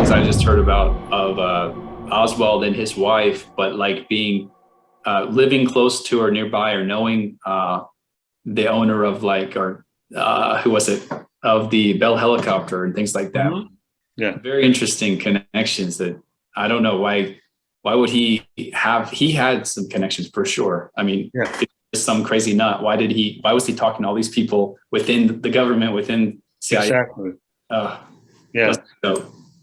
things I just heard about of Oswald and his wife, but like being living close to or nearby, or knowing the owner of who was it, of the Bell helicopter and things like that. Mm-hmm. Yeah, very interesting connections that I don't know why. Why would he have? He had some connections for sure. I mean, some crazy nut. Why was he talking to all these people within the government, within CIA? Exactly. Yeah.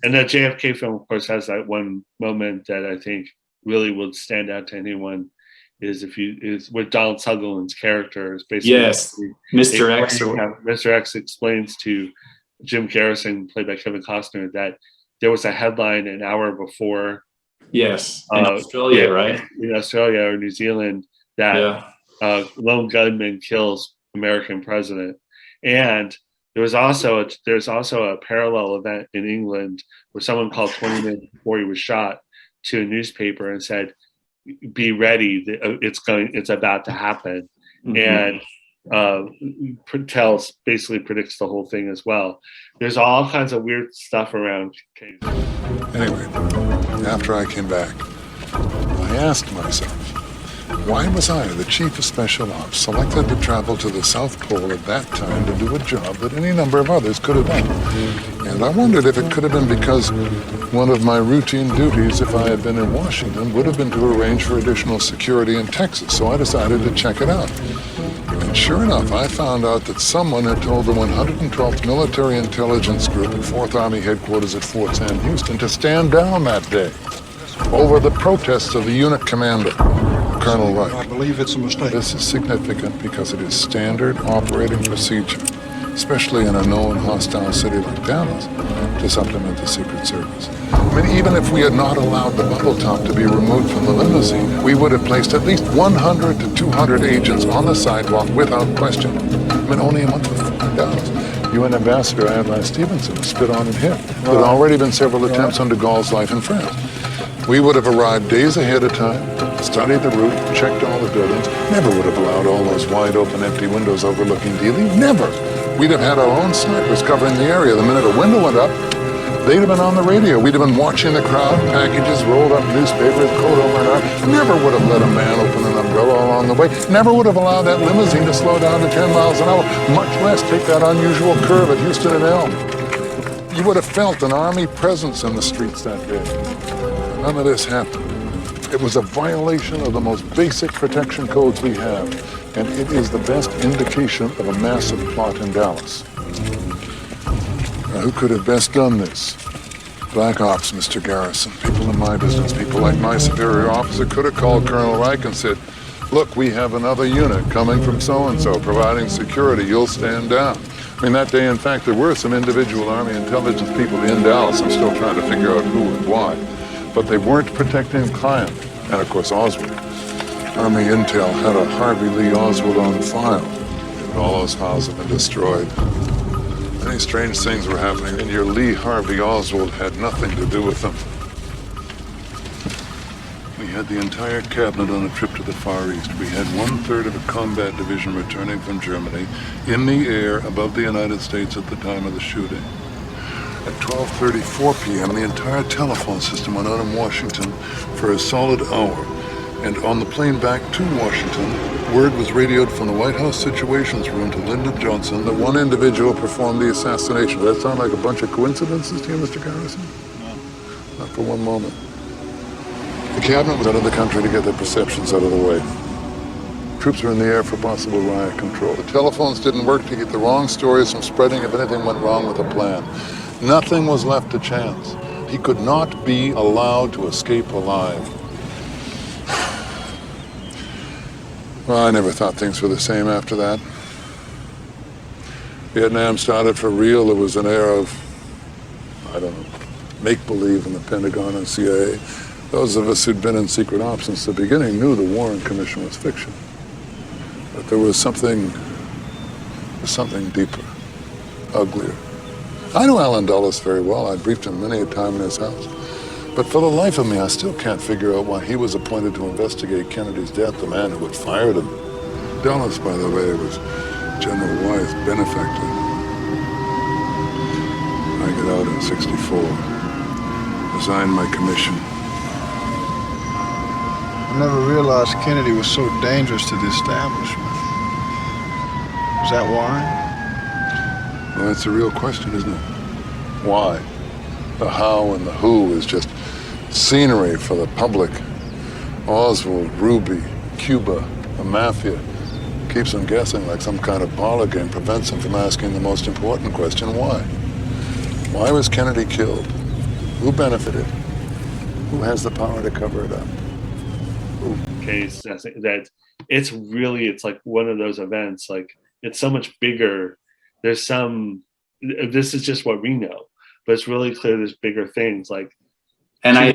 And that JFK film, of course, has that one moment that I think really would stand out to anyone. Is with Donald Sutherland's character is basically Mr. X. Mr. X explains to Jim Garrison, played by Kevin Costner, that there was a headline an hour before. Yes, in Australia, right? In Australia or New Zealand, that lone gunman kills American president, and there's also a parallel event in England where someone called 20 minutes before he was shot to a newspaper and said, "Be ready, it's about to happen," and basically predicts the whole thing as well. There's all kinds of weird stuff around. Anyway, after I came back, I asked myself, why was I, the chief of special ops, selected to travel to the South Pole at that time to do a job that any number of others could have done? And I wondered if it could have been because one of my routine duties, if I had been in Washington, would have been to arrange for additional security in Texas. So I decided to check it out. And sure enough, I found out that someone had told the 112th Military Intelligence Group at 4th Army Headquarters at Fort Sam Houston to stand down that day over the protests of the unit commander, Colonel Reich. I believe it's a mistake. This is significant because it is standard operating procedure, especially in a known hostile city like Dallas, to supplement the Secret Service. I mean, even if we had not allowed the bubble top to be removed from the limousine, we would have placed at least 100 to 200 agents on the sidewalk without question. I mean, only a month before Dallas, UN Ambassador Adlai Stevenson spit on and hit. There had already been several attempts on de Gaulle's life in France. We would have arrived days ahead of time, studied the route, checked all the buildings, never would have allowed all those wide open empty windows overlooking Dealey, never. We'd have had our own snipers covering the area. The minute a window went up, they'd have been on the radio. We'd have been watching the crowd, packages, rolled up newspapers, coat over an arm. Never would have let a man open an umbrella along the way. Never would have allowed that limousine to slow down to 10 miles an hour, much less take that unusual curve at Houston and Elm. You would have felt an Army presence in the streets that day. None of this happened. It was a violation of the most basic protection codes we have, and it is the best indication of a massive plot in Dallas. Now, who could have best done this? Black Ops, Mr. Garrison. People in my business, people like my superior officer could have called Colonel Reich and said, look, we have another unit coming from so-and-so providing security. You'll stand down. I mean, that day, in fact, there were some individual Army intelligence people in Dallas. I'm still trying to figure out who and why. But they weren't protecting client. And of course, Oswald. Army Intel had a Harvey Lee Oswald on file. And all those files have been destroyed. Many strange things were happening, and your Lee Harvey Oswald had nothing to do with them. We had the entire cabinet on a trip to the Far East. We had 1/3 of a combat division returning from Germany in the air above the United States at the time of the shooting. At 12:34 p.m., the entire telephone system went out in Washington for a solid hour. And on the plane back to Washington, word was radioed from the White House Situations Room to Lyndon Johnson that one individual performed the assassination. Does that sound like a bunch of coincidences to you, Mr. Garrison? No. Not for one moment. The cabinet was out of the country to get their perceptions out of the way. Troops were in the air for possible riot control. The telephones didn't work to keep the wrong stories from spreading if anything went wrong with the plan. Nothing was left to chance. He could not be allowed to escape alive. Well, I never thought things were the same after that. Vietnam started for real. There was an air of, I don't know, make-believe in the Pentagon and CIA. Those of us who'd been in secret ops since the beginning knew the Warren Commission was fiction. But there was something deeper, uglier. I knew Alan Dulles very well. I briefed him many a time in his house. But for the life of me, I still can't figure out why he was appointed to investigate Kennedy's death, the man who had fired him. Dulles, by the way, was General Wyeth's benefactor. I get out in '64. resign my commission. I never realized Kennedy was so dangerous to the establishment. Is that why? Well, that's a real question, isn't it? Why? The how and the who is just scenery for the public. Oswald, Ruby, Cuba, the mafia. Keeps them guessing like some kind of parlor game, prevents them from asking the most important question, why? Why was Kennedy killed? Who benefited? Who has the power to cover it up? Who? Case that it's like one of those events, like it's so much bigger. This is just what we know, but it's really clear there's bigger things, like, and I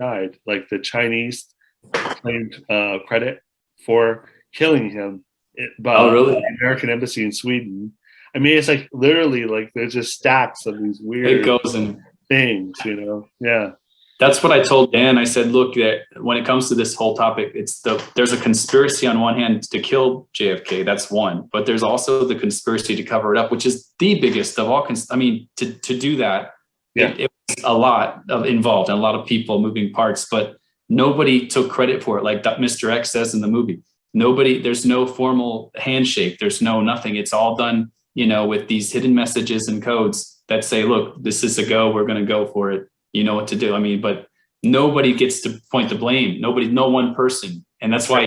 died, like the Chinese claimed credit for killing him, but really? the American embassy in Sweden. I mean, it's like literally like there's just stacks of these weird things, you know? Yeah. That's what I told Dan. I said, look, that when it comes to this whole topic, there's a conspiracy on one hand to kill JFK. That's one, but there's also the conspiracy to cover it up, which is the biggest of all. I mean, to do that, yeah, it was a lot involved and a lot of people, moving parts, but nobody took credit for it. Like Mr. X says in the movie, there's no formal handshake. There's no nothing. It's all done, with these hidden messages and codes that say, look, this is a go. We're going to go for it. You know what to do. I mean, but nobody gets to point the blame. No one person. And that's why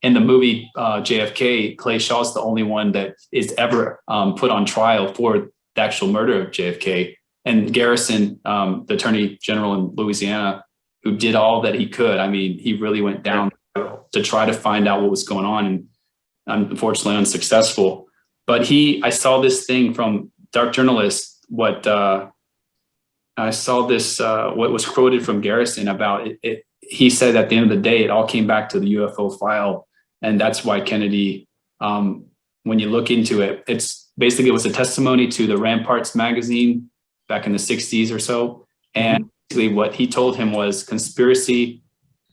in the movie JFK, Clay Shaw's the only one that is ever put on trial for the actual murder of JFK. And Garrison, the Attorney General in Louisiana, who did all that he could. I mean, he really went down to try to find out what was going on, and unfortunately unsuccessful. But I saw this thing from Dark Journalist, I saw this, what was quoted from Garrison about it. He said at the end of the day, it all came back to the UFO file. And that's why Kennedy, when you look into it, it was a testimony to the Ramparts magazine back in the 60s or so. And basically what he told him was conspiracy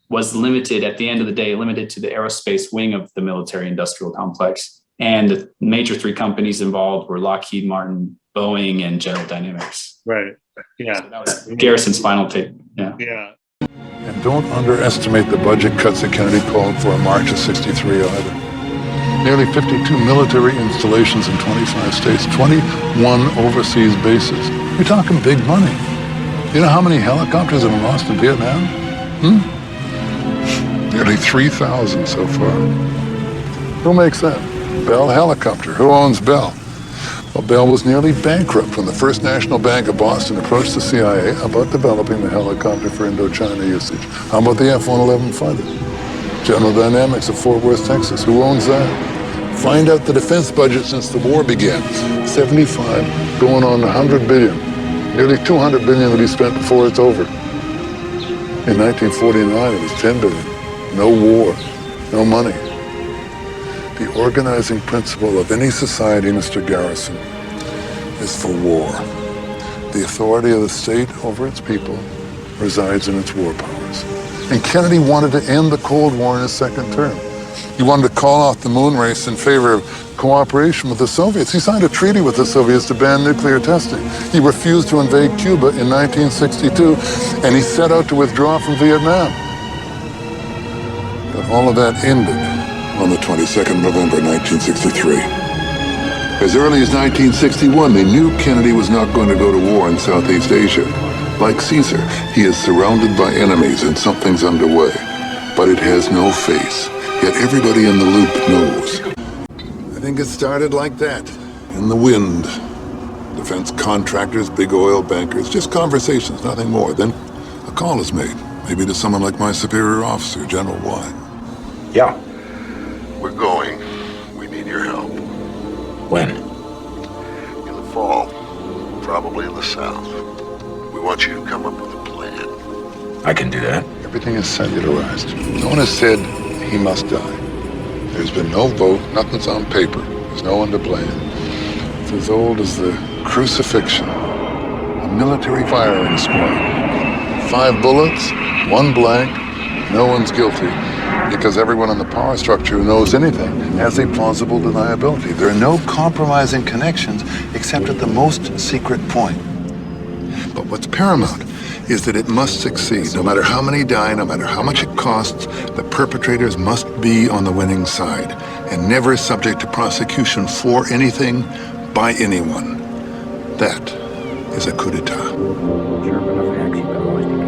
was limited at the end of the day, limited to the aerospace wing of the military industrial complex. And the major three companies involved were Lockheed Martin, Boeing, and General Dynamics. Right. Yeah. So that was Garrison's final take. Yeah. Yeah. And don't underestimate the budget cuts that Kennedy called for in March of '63 either. Nearly 52 military installations in 25 states, 21 overseas bases. You're talking big money. You know how many helicopters have been lost in Vietnam? Nearly 3,000 so far. Who makes that? Bell Helicopter. Who owns Bell? Well, Bell was nearly bankrupt when the First National Bank of Boston approached the CIA about developing the helicopter for Indochina usage. How about the F-111 fighter? General Dynamics of Fort Worth, Texas. Who owns that? Find out the defense budget since the war began. 75 going on 100 billion. Nearly 200 billion to be spent before it's over. In 1949, it was 10 billion. No war, no money. The organizing principle of any society, Mr. Garrison, is for war. The authority of the state over its people resides in its war powers. And Kennedy wanted to end the Cold War in his second term. He wanted to call off the moon race in favor of cooperation with the Soviets. He signed a treaty with the Soviets to ban nuclear testing. He refused to invade Cuba in 1962, and he set out to withdraw from Vietnam. But all of that ended on the 22nd of November, 1963. As early as 1961, they knew Kennedy was not going to go to war in Southeast Asia. Like Caesar, he is surrounded by enemies and something's underway. But it has no face, yet everybody in the loop knows. I think it started like that, in the wind. Defense contractors, big oil bankers, just conversations, nothing more. Then a call is made, maybe to someone like my superior officer, General Y. Yeah. We're going. We need your help. When? In the fall. Probably in the south. We want you to come up with a plan. I can do that. Everything is cellularized. No one has said he must die. There's been no vote. Nothing's on paper. There's no one to blame. It's as old as the crucifixion. A military firing squad. 5 bullets, 1 blank, no one's guilty. Because everyone in the power structure who knows anything has a plausible deniability. There are no compromising connections except at the most secret point. But what's paramount is that it must succeed. No matter how many die, no matter how much it costs, the perpetrators must be on the winning side and never subject to prosecution for anything by anyone. That is a coup d'etat. Sure, but nothing actually been always